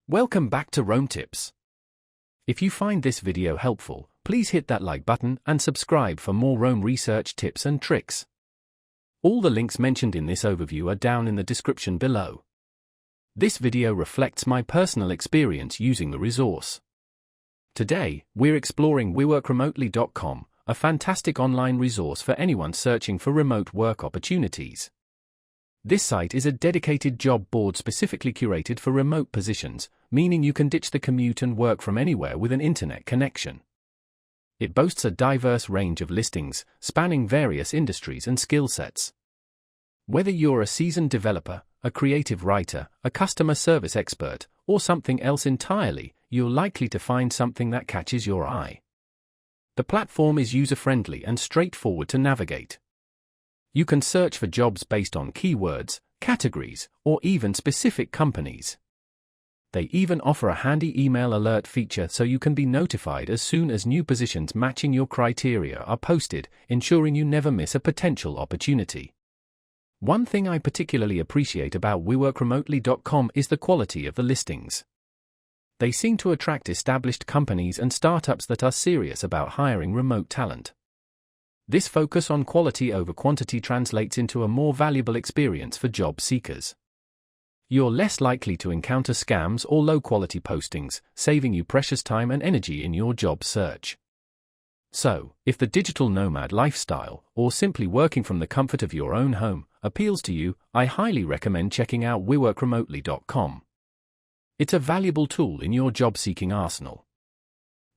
Welcome back to Rome Tips. If you find this video helpful, please hit that like button and subscribe for more Rome research tips and tricks. All the links mentioned in this overview are down in the description below. This video reflects my personal experience using the resource. Today, we're exploring WeWorkRemotely.com, a fantastic online resource for anyone searching for remote work opportunities. This site is a dedicated job board specifically curated for remote positions, meaning you can ditch the commute and work from anywhere with an internet connection. It boasts a diverse range of listings, spanning various industries and skill sets. Whether you're a seasoned developer, a creative writer, a customer service expert, or something else entirely, you're likely to find something that catches your eye. The platform is user-friendly and straightforward to navigate. You can search for jobs based on keywords, categories, or even specific companies. They even offer a handy email alert feature so you can be notified as soon as new positions matching your criteria are posted, ensuring you never miss a potential opportunity. One thing I particularly appreciate about WeWorkRemotely.com is the quality of the listings. They seem to attract established companies and startups that are serious about hiring remote talent. This focus on quality over quantity translates into a more valuable experience for job seekers. You're less likely to encounter scams or low-quality postings, saving you precious time and energy in your job search. So, if the digital nomad lifestyle, or simply working from the comfort of your own home, appeals to you, I highly recommend checking out WeWorkRemotely.com. It's a valuable tool in your job-seeking arsenal.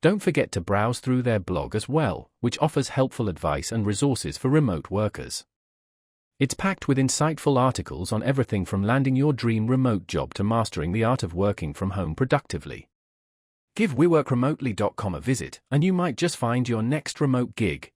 Don't forget to browse through their blog as well, which offers helpful advice and resources for remote workers. It's packed with insightful articles on everything from landing your dream remote job to mastering the art of working from home productively. Give WeWorkRemotely.com a visit, and you might just find your next remote gig,